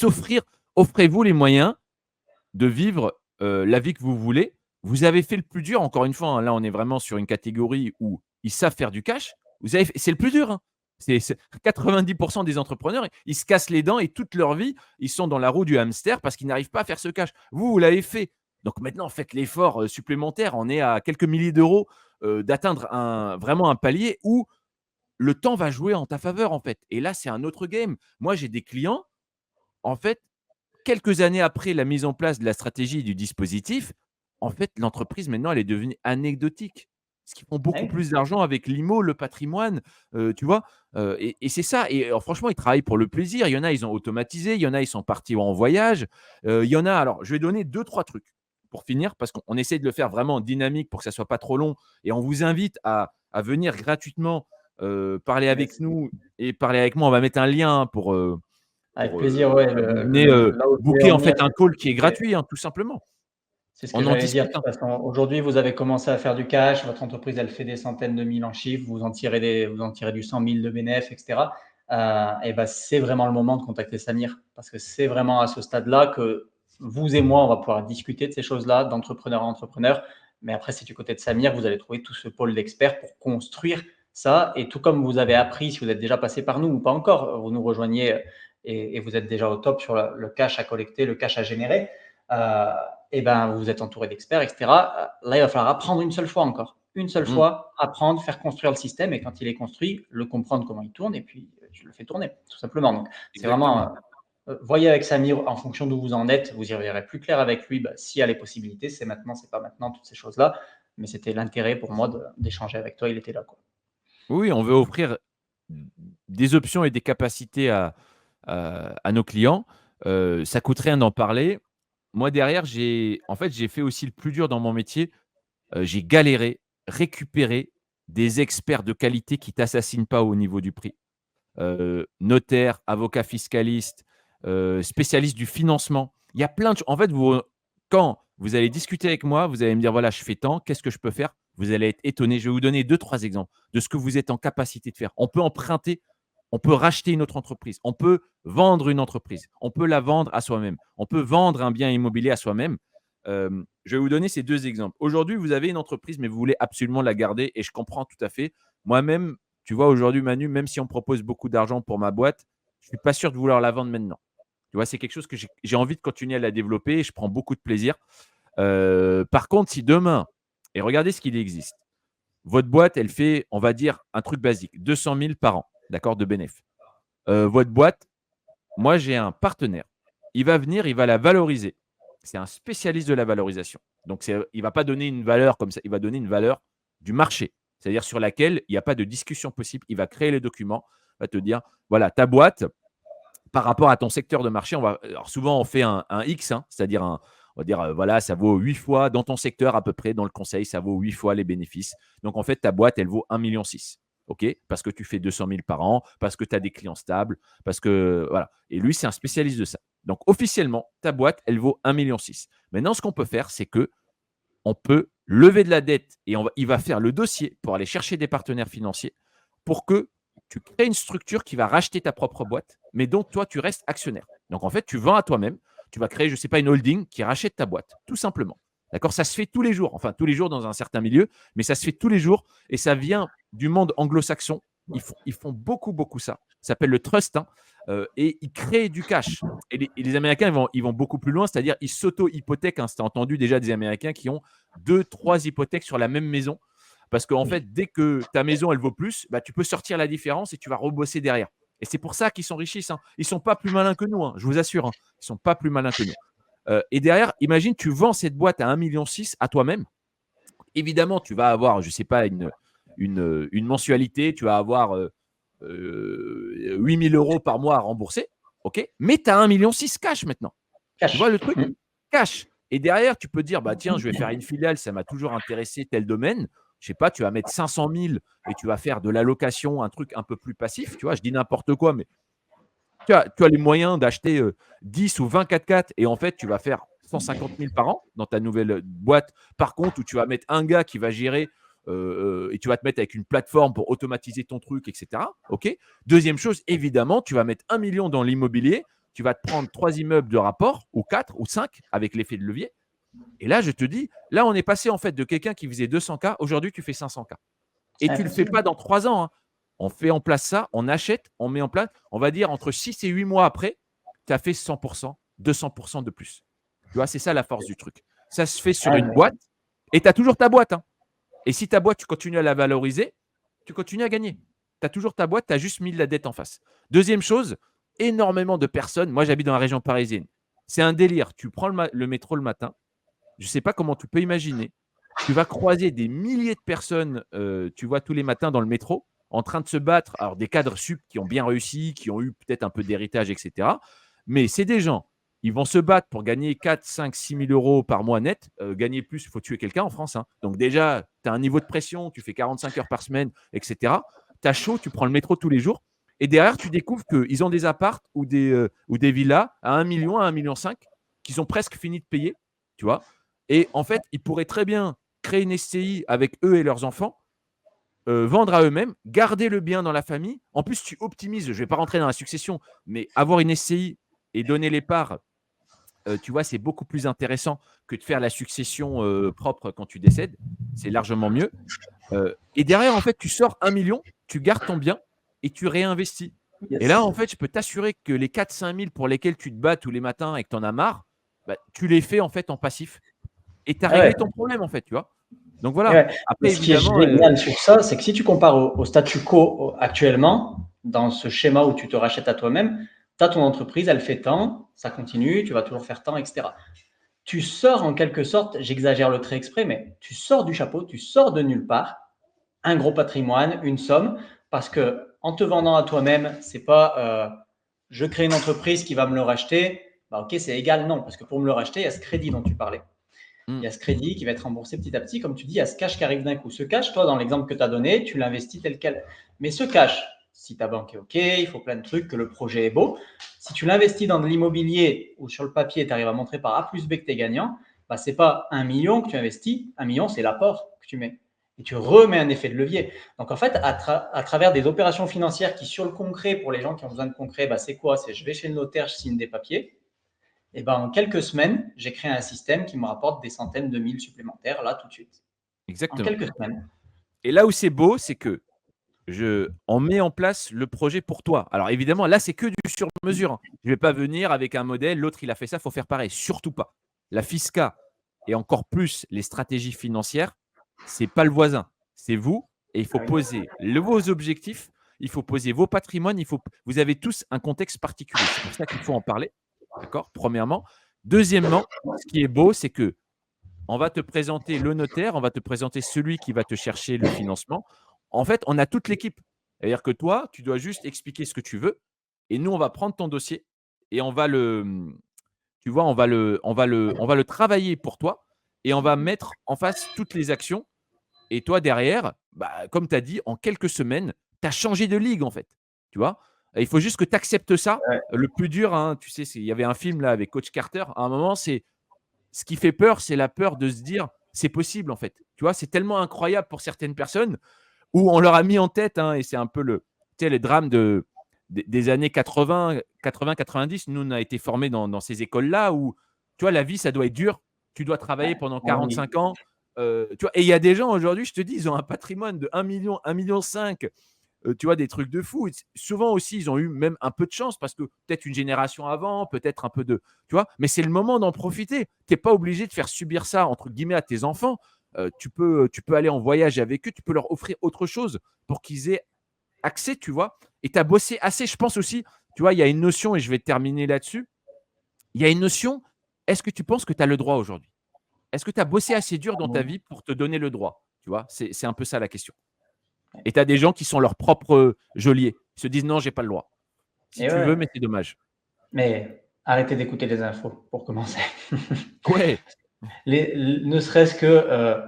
offrez-vous les moyens de vivre la vie que vous voulez. Vous avez fait le plus dur, encore une fois, hein, là, on est vraiment sur une catégorie où ils savent faire du cash. C'est le plus dur, hein. C'est 90 des entrepreneurs, ils se cassent les dents et toute leur vie, ils sont dans la roue du hamster parce qu'ils n'arrivent pas à faire ce cash. Vous l'avez fait. Donc maintenant, faites l'effort supplémentaire. On est à quelques milliers d'euros d'atteindre vraiment un palier où le temps va jouer en ta faveur, en fait. Et là, c'est un autre game. Moi, j'ai des clients, en fait, quelques années après la mise en place de la stratégie et du dispositif, en fait, l'entreprise maintenant, elle est devenue anecdotique. Parce qu'ils font beaucoup Ouais. plus d'argent avec l'IMO, le patrimoine, tu vois? Et c'est ça. Et franchement, ils travaillent pour le plaisir. Il y en a, ils ont automatisé. Il y en a, ils sont partis en voyage. Il y en a, alors je vais donner deux, trois trucs pour finir, parce qu'on essaie de le faire vraiment dynamique pour que ça soit pas trop long. Et on vous invite à venir gratuitement parler avec Yes. nous et parler avec moi. On va mettre un lien, hein, Avec plaisir, ouais, vous venez, là où je voulais booker en en venir, fait un call qui est c'est gratuit, hein, tout simplement. c'est ce que On en j'allais dire. De discute, toute hein. façon, aujourd'hui, vous avez commencé à faire du cash, votre entreprise, elle fait des centaines de mille en chiffre, vous en tirez du 100 000 de bénéfices, etc. Et ben, c'est vraiment le moment de contacter Samir, parce que c'est vraiment à ce stade-là que vous et moi, on va pouvoir discuter de ces choses-là, d'entrepreneur à entrepreneur. Mais après, c'est du côté de Samir, vous allez trouver tout ce pôle d'experts pour construire ça. Et tout comme vous avez appris, si vous êtes déjà passé par nous ou pas encore, vous nous rejoignez et vous êtes déjà au top sur le cash à collecter, le cash à générer, euh, et ben vous êtes entouré d'experts, etc. Là, il va falloir apprendre une seule fois encore. Une seule Mmh. fois, apprendre, faire construire le système, et quand il est construit, le comprendre comment il tourne, et puis tu le fais tourner, tout simplement. Donc, c'est Exactement. vraiment, voyez avec Samir en fonction d'où vous en êtes, vous y verrez plus clair avec lui, bah, s'il y a les possibilités, c'est maintenant, c'est pas maintenant, toutes ces choses-là. Mais c'était l'intérêt pour moi d'échanger avec toi, il était là, quoi. Oui, on veut offrir des options et des capacités à nos clients. Ça coûte rien d'en parler. Moi, derrière, j'ai fait aussi le plus dur dans mon métier. J'ai galéré, récupéré des experts de qualité qui t'assassinent pas au niveau du prix. Notaire, avocat fiscaliste, spécialiste du financement. Il y a plein de ch en fait, quand vous allez discuter avec moi, vous allez me dire: «Voilà, je fais tant, qu'est-ce que je peux faire?» Vous allez être étonné. Je vais vous donner 2-3 exemples de ce que vous êtes en capacité de faire. On peut emprunter, on peut racheter une autre entreprise, on peut vendre une entreprise, on peut la vendre à soi-même, on peut vendre un bien immobilier à soi-même. Je vais vous donner ces 2 exemples. Aujourd'hui, vous avez une entreprise, mais vous voulez absolument la garder et je comprends tout à fait. Moi-même, tu vois, aujourd'hui, Manu, même si on me propose beaucoup d'argent pour ma boîte, je ne suis pas sûr de vouloir la vendre maintenant. Tu vois, c'est quelque chose que j'ai envie de continuer à la développer et je prends beaucoup de plaisir. Par contre, si demain, et regardez ce qu'il existe, votre boîte, elle fait, on va dire, un truc basique, 200 000 par an, d'accord, de bénéfices. Votre boîte, moi, j'ai un partenaire. Il va venir, il va la valoriser. C'est un spécialiste de la valorisation. Donc, il ne va pas donner une valeur comme ça, il va donner une valeur du marché, c'est-à-dire sur laquelle il n'y a pas de discussion possible. Il va créer les documents, va te dire, voilà, ta boîte, par rapport à ton secteur de marché, alors souvent on fait un X, hein, c'est-à-dire on va dire, voilà, ça vaut 8 fois dans ton secteur à peu près, dans le conseil, ça vaut 8 fois les bénéfices. Donc en fait, ta boîte, elle vaut 1,6 million. OK, parce que tu fais 200 000 par an, parce que tu as des clients stables, parce que voilà. Et lui, c'est un spécialiste de ça. Donc officiellement, ta boîte, elle vaut 1,6 million. Maintenant, ce qu'on peut faire, c'est que on peut lever de la dette et il va faire le dossier pour aller chercher des partenaires financiers pour que tu crées une structure qui va racheter ta propre boîte, mais dont toi, tu restes actionnaire. Donc, en fait, tu vends à toi-même. Tu vas créer, je ne sais pas, une holding qui rachète ta boîte, tout simplement. D'accord. Ça se fait tous les jours. Enfin, tous les jours dans un certain milieu, mais ça se fait tous les jours et ça vient du monde anglo-saxon. Ils font beaucoup, beaucoup ça. Ça s'appelle le trust, hein, et ils créent du cash. Et les Américains, ils vont beaucoup plus loin, c'est-à-dire ils s'auto-hypothèquent, hein. Tu as entendu déjà des Américains qui ont 2, 3 hypothèques sur la même maison. Parce qu'en fait, dès que ta maison, elle vaut plus, bah, tu peux sortir la différence et tu vas rebosser derrière. Et c'est pour ça qu'ils s'enrichissent, hein. Ils ne sont pas plus malins que nous, hein, je vous assure, hein. Ils ne sont pas plus malins que nous. Et derrière, imagine, tu vends cette boîte à 1,6 million à toi-même. Évidemment, tu vas avoir, je ne sais pas, une mensualité, tu vas avoir 8 000 euros par mois à rembourser. OK, mais tu as 1,6 million cash maintenant. Tu vois Cash. le truc? Cash. Et derrière, tu peux dire, bah, tiens, je vais faire une filiale, ça m'a toujours intéressé tel domaine. Je sais pas, tu vas mettre 500 000 et tu vas faire de l'allocation, un truc un peu plus passif. Tu vois, je dis n'importe quoi, mais tu as les moyens d'acheter 10 ou 20 4x4 et en fait, tu vas faire 150 000 par an dans ta nouvelle boîte. Par contre, où tu vas mettre un gars qui va gérer et tu vas te mettre avec une plateforme pour automatiser ton truc, etc. OK. Deuxième chose, évidemment, tu vas mettre 1 million dans l'immobilier. Tu vas te prendre 3 immeubles de rapport ou 4 ou 5 avec l'effet de levier. Et là, je te dis, là, on est passé en fait de quelqu'un qui faisait 200K. Aujourd'hui, tu fais 500K. Et Ah, tu ne le fais facile. pas dans 3 ans, hein. On fait en place ça, on achète, on met en place. On va dire entre 6 et 8 mois après, tu as fait 100%, 200% de plus. Tu vois, c'est ça la force du truc. Ça se fait sur Ah, une boîte et tu as toujours ta boîte, hein. Et si ta boîte, tu continues à la valoriser, tu continues à gagner. Tu as toujours ta boîte, tu as juste mis de la dette en face. Deuxième chose, énormément de personnes. Moi, j'habite dans la région parisienne. C'est un délire. Tu prends le métro le matin. Je ne sais pas comment tu peux imaginer. Tu vas croiser des milliers de personnes, tu vois, tous les matins dans le métro, en train de se battre. Alors, des cadres sup qui ont bien réussi, qui ont eu peut-être un peu d'héritage, etc. Mais c'est des gens, ils vont se battre pour gagner 4, 5, 6 000 euros par mois net. Gagner plus, il faut tuer quelqu'un en France, hein. Donc, déjà, tu as un niveau de pression, tu fais 45 heures par semaine, etc. Tu as chaud, tu prends le métro tous les jours. Et derrière, tu découvres qu'ils ont des apparts ou des villas à 1 million, à 1,5 million, qu'ils ont presque fini de payer, tu vois. Et en fait, ils pourraient très bien créer une SCI avec eux et leurs enfants, vendre à eux-mêmes, garder le bien dans la famille. En plus, tu optimises, je ne vais pas rentrer dans la succession, mais avoir une SCI et donner les parts, tu vois, c'est beaucoup plus intéressant que de faire la succession propre quand tu décèdes. C'est largement mieux. Et derrière, en fait, tu sors 1 million, tu gardes ton bien et tu réinvestis. Et là, Yes. en fait, je peux t'assurer que les 4-5 000 pour lesquels tu te bats tous les matins et que tu en as marre, bah, tu les fais en fait en passif et tu as Ah ouais. réglé ton problème en fait, tu vois. Donc Et voilà. ouais. Et Après, ce qui est évidemment, génial sur ça, c'est que si tu compares au statu quo actuellement, dans ce schéma où tu te rachètes à toi-même, tu as ton entreprise, elle fait tant, ça continue, tu vas toujours faire tant, etc. Tu sors en quelque sorte, j'exagère le trait exprès, mais tu sors du chapeau, tu sors de nulle part, un gros patrimoine, une somme, parce que en te vendant à toi-même, c'est pas je crée une entreprise qui va me le racheter, bah ok, c'est égal, non, parce que pour me le racheter, il y a ce crédit dont tu parlais. Il mmh, y a ce crédit qui va être remboursé petit à petit. Comme tu dis, il y a ce cash qui arrive d'un coup. Ce cash, toi, dans l'exemple que tu as donné, tu l'investis tel quel. Mais ce cash, si ta banque est OK, il faut plein de trucs, que le projet est beau. Si tu l'investis dans de l'immobilier ou sur le papier, tu arrives à montrer par A plus B que tu es gagnant, bah, ce n'est pas 1 million que tu investis. 1 million, c'est l'apport que tu mets. Et tu remets un effet de levier. Donc, en fait, à travers des opérations financières qui, sur le concret, pour les gens qui ont besoin de concret, bah, c'est quoi? C'est je vais chez le notaire, je signe des papiers. Et ben, en quelques semaines, j'ai créé un système qui me rapporte des centaines de mille supplémentaires, là, tout de suite. En exactement. quelques semaines. Et là où c'est beau, c'est que on met en place le projet pour toi. Alors évidemment, là, c'est que du sur-mesure, hein. Je ne vais pas venir avec un modèle, l'autre, il a fait ça, il faut faire pareil. Surtout pas. La Fisca et encore plus les stratégies financières, c'est pas le voisin, c'est vous. Et il faut Ah oui. poser vos objectifs, il faut poser vos patrimoines, vous avez tous un contexte particulier. C'est pour ça qu'il faut en parler, d'accord? Premièrement. Deuxièmement, ce qui est beau, c'est que on va te présenter le notaire, on va te présenter celui qui va te chercher le financement. En fait, on a toute l'équipe. C'est-à-dire que toi, tu dois juste expliquer ce que tu veux et nous, on va prendre ton dossier et on va tu vois, on va le travailler pour toi et on va mettre en face toutes les actions et toi derrière, bah, comme tu as dit, en quelques semaines, tu as changé de ligue en fait, tu vois? Et il faut juste que tu acceptes ça. Ouais, Le plus dur, hein, tu sais, il y avait un film là avec Coach Carter, à un moment, c'est ce qui fait peur, c'est la peur de se dire: «C'est possible, en fait». Tu vois? C'est tellement incroyable pour certaines personnes où on leur a mis en tête, hein, et c'est un peu tu sais, les drames des années 80-90. Nous, on a été formés dans ces écoles-là où, tu vois, la vie, ça doit être dur. Tu dois travailler pendant ah oui. 45 ans, tu vois? Et il y a des gens aujourd'hui, je te dis, ils ont un patrimoine de 1 000 000, 1,5 million, tu vois, des trucs de fou. Et souvent aussi, ils ont eu même un peu de chance parce que peut-être une génération avant, peut-être un peu de, tu vois? Mais c'est le moment d'en profiter. Tu es pas obligé de faire subir ça, entre guillemets, à tes enfants. Tu peux aller en voyage avec eux, tu peux leur offrir autre chose pour qu'ils aient accès, tu vois? Et tu as bossé assez, je pense aussi, tu vois? Il y a une notion et je vais terminer là-dessus. Il y a une notion, est-ce que tu penses que tu as le droit aujourd'hui? Est-ce que tu as bossé assez dur dans ta vie pour te donner le droit? Tu vois? C'est un peu ça la question. Et tu as des gens qui sont leurs propres geôliers. Ils se disent: «Non, j'ai pas le droit». Si Et tu veux, ouais. mais c'est dommage. Mais arrêtez d'écouter les infos, pour commencer. Ouais, Ne serait-ce que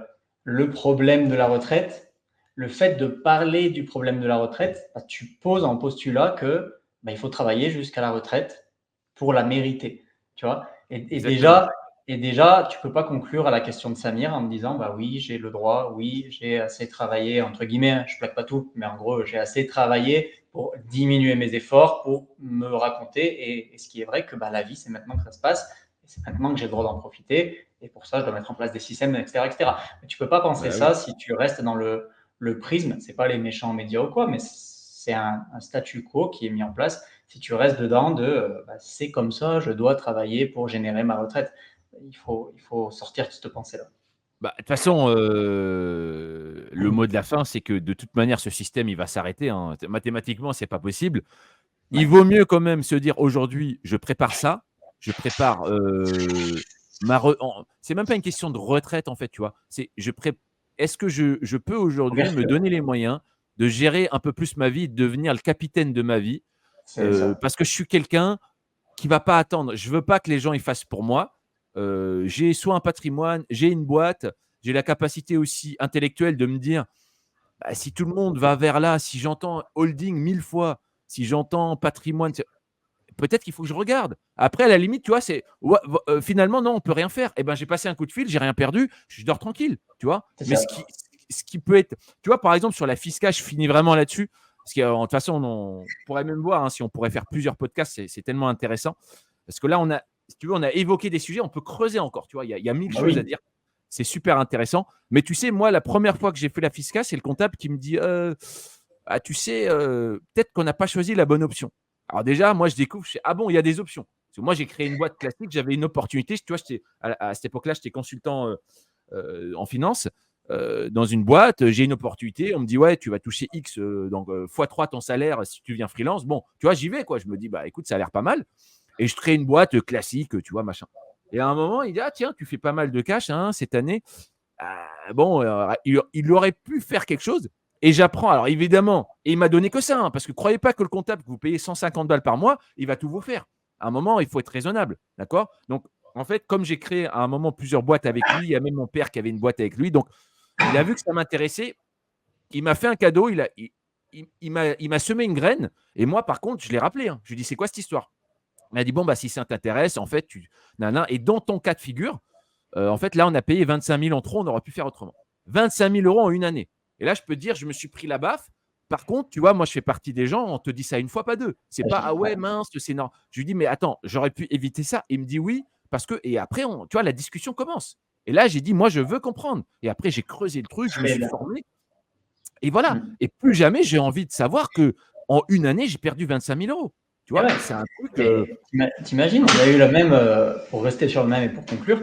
le problème de la retraite, le fait de parler du problème de la retraite, bah, tu poses en postulat que bah, il faut travailler jusqu'à la retraite pour la mériter. Tu vois et, et exactement. déjà, et déjà, tu peux pas conclure à la question de Samir en me disant bah oui, j'ai le droit, oui, j'ai assez travaillé, entre guillemets, hein, je plaque pas tout, mais en gros, j'ai assez travaillé pour diminuer mes efforts, pour me raconter. Et ce qui est vrai que bah, la vie, c'est maintenant que ça se passe, et c'est maintenant que j'ai le droit d'en profiter. Et pour ça, je dois mettre en place des systèmes, etc. etc. Mais tu ne peux pas penser Bah, oui. ça si tu restes dans le prisme. Ce n'est pas les méchants médias ou quoi, mais c'est un statu quo qui est mis en place. Si tu restes dedans de bah, c'est comme ça, je dois travailler pour générer ma retraite. Il faut sortir de cette pensée-là. Bah, de toute façon, le mot de la fin, c'est que de toute manière, ce système, il va s'arrêter, hein. Mathématiquement, c'est pas possible. Il Ouais, vaut mieux quand même se dire: «Aujourd'hui, je prépare ça, je prépare, ma re» c'est même pas une question de retraite, en fait, tu vois? C'est est-ce que je peux aujourd'hui me ouverture, donner les moyens de gérer un peu plus ma vie, de devenir le capitaine de ma vie? c'est ça. Parce que je suis quelqu'un qui va pas attendre. Je veux pas que les gens ils fassent pour moi. J'ai soit un patrimoine, j'ai une boîte, j'ai la capacité aussi intellectuelle de me dire: «Bah, si tout le monde va vers là, si j'entends holding 1000 fois, si j'entends patrimoine, peut-être qu'il faut que je regarde». Après à la limite, tu vois, c'est ouais, finalement non, on peut rien faire. Et ben, j'ai passé un coup de fil, j'ai rien perdu, je dors tranquille, tu vois? C'est Mais ça. ce qui peut être, tu vois, par exemple sur la Fisca, je finis vraiment là-dessus, parce que, de toute façon, on pourrait même voir, hein, si on pourrait faire plusieurs podcasts, c'est tellement intéressant. Parce que là, si tu veux, on a évoqué des sujets, on peut creuser encore, tu vois? Il y a 1000 Bah choses à oui. dire. C'est super intéressant. Mais tu sais, moi, la première fois que j'ai fait la Fisca, c'est le comptable qui me dit: Ah, tu sais, peut-être qu'on n'a pas choisi la bonne option. Alors déjà, moi, je découvre, je fais: «Ah bon, il y a des options». Parce que moi, j'ai créé une boîte classique, j'avais une opportunité. Tu vois, j'étais à cette époque-là, j'étais consultant, en finance, dans une boîte, j'ai une opportunité. On me dit: «Ouais, tu vas toucher X, donc fois 3 ton salaire si tu viens freelance». Bon, tu vois, j'y vais quoi. Je me dis: «Bah, écoute, ça a l'air pas mal» et je crée une boîte, classique, tu vois, machin et à un moment, il dit: «Ah tiens, tu fais pas mal de cash, hein, cette année». Bon, il aurait pu faire quelque chose et j'apprends. Alors évidemment, et il m'a donné que ça, hein, parce que croyez pas que le comptable que vous payez 150 balles par mois, il va tout vous faire. À un moment, il faut être raisonnable, d'accord? Donc, en fait, comme j'ai créé à un moment plusieurs boîtes avec lui, il y a même mon père qui avait une boîte avec lui, donc il a vu que ça m'intéressait, il m'a fait un cadeau, il m'a semé une graine et moi, par contre, je l'ai rappelé, hein. Je lui ai dit: «C'est quoi cette histoire?» Il m'a dit: «Bon, bah, si ça t'intéresse, en fait, tu nin et dans ton cas de figure, en fait, là, on a payé 25 000 en trop, on aurait pu faire autrement. 25 000 € en une année. Et là, je peux te dire, je me suis pris la baffe. Par contre, tu vois, moi, je fais partie des gens, on te dit ça une fois, pas deux. C'est pas, ah ouais, mince, c'est non. Je lui dis, mais attends, j'aurais pu éviter ça. Il me dit oui, parce que, et après, tu vois, la discussion commence. Et là, j'ai dit, moi, je veux comprendre. Et après, j'ai creusé le truc, je me Très suis bien. formé. Et voilà. Mmh. Et plus jamais, j'ai envie de savoir que en une année, j'ai perdu 25 000 euros. Tu Et vois, ouais, c'est un truc. et t'imagines, on a eu le même, pour rester sur le même et pour conclure,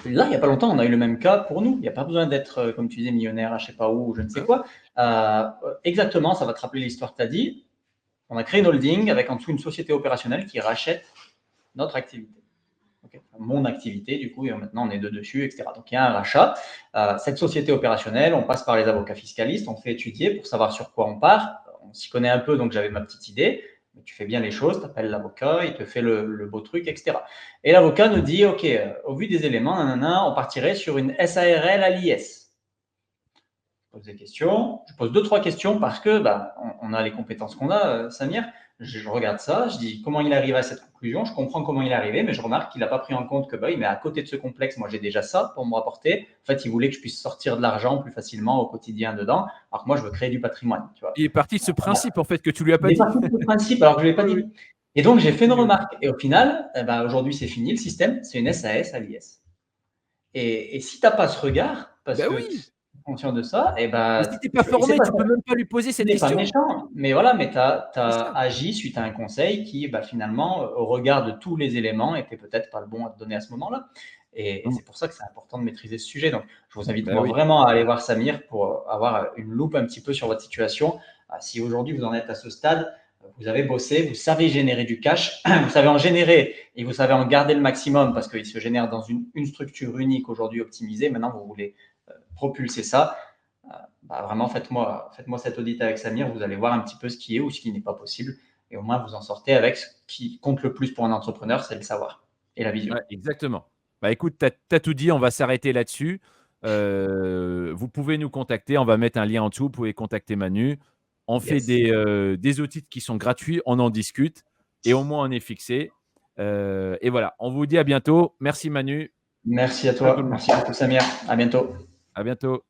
là, il n'y a pas longtemps, on a eu le même cas pour nous. Il n'y a pas besoin d'être, comme tu disais, millionnaire à je ne sais pas où, ou je ne sais Ah oui. quoi. Exactement, ça va te rappeler l'histoire que tu as dit. On a créé une holding avec en dessous une société opérationnelle qui rachète notre activité. Okay. Mon activité, du coup, et maintenant on est deux dessus, etc. Donc il y a un rachat. Cette société opérationnelle, on passe par les avocats fiscalistes, on fait étudier pour savoir sur quoi on part. On s'y connaît un peu, donc j'avais ma petite idée. Mais tu fais bien les choses, tu appelles l'avocat, il te fait le beau truc, etc. Et l'avocat nous dit, OK, au vu des éléments, nanana, on partirait sur une SARL à l'IS. Je pose des questions, je pose deux, trois questions parce que bah, on a les compétences qu'on a, Samir. Je regarde ça, je dis comment il arrive à cette conclusion, je comprends comment il est arrivé, mais je remarque qu'il n'a pas pris en compte que bah, il met à côté de ce complexe, moi j'ai déjà ça pour me rapporter. En fait, il voulait que je puisse sortir de l'argent plus facilement au quotidien dedans, alors que moi je veux créer du patrimoine. Tu vois. Il est parti de ce principe, en fait, que tu lui as Il pas est dit. parti de ce principe alors que je ne l'ai pas Oui, dit. oui. Et donc j'ai fait une Oui, oui. remarque. Et au final, eh ben, aujourd'hui c'est fini, le système, c'est une SAS à l'IS. Et si tu n'as pas ce regard, parce Ben que tu oui. es conscient de ça, et Mais ben, si tu es pas et c'est formé, pas tu peux même pas lui poser tu cette n'es pas question. méchant, mais voilà, mais tu C'est as ça. agi suite à un conseil qui, bah, finalement, au regard de tous les éléments, était peut-être pas le bon à te donner à ce moment-là. Et Mmh. c'est pour ça que c'est important de maîtriser ce sujet. Donc, je vous invite Bah moi oui. vraiment à aller voir Samir pour avoir une loupe un petit peu sur votre situation. Si aujourd'hui vous en êtes à ce stade, vous avez bossé, vous savez générer du cash, vous savez en générer et vous savez en garder le maximum parce qu'il se génère dans une structure unique aujourd'hui optimisée. Maintenant, vous voulez propulser ça. Bah, vraiment, faites-moi cet audit avec Samir, vous allez voir un petit peu ce qui est ou ce qui n'est pas possible. Et au moins, vous en sortez avec ce qui compte le plus pour un entrepreneur, c'est le savoir et la vision. Ouais, exactement. Bah, écoute, tu as tout dit, on va s'arrêter là-dessus. Vous pouvez nous contacter, on va mettre un lien en dessous, vous pouvez contacter Manu. On fait Yes. des audits qui sont gratuits, on en discute et au moins on est fixé. Et voilà, on vous dit à bientôt. Merci Manu. Merci à Ciao tout toi. le monde. Merci beaucoup, Samir. À bientôt. À bientôt.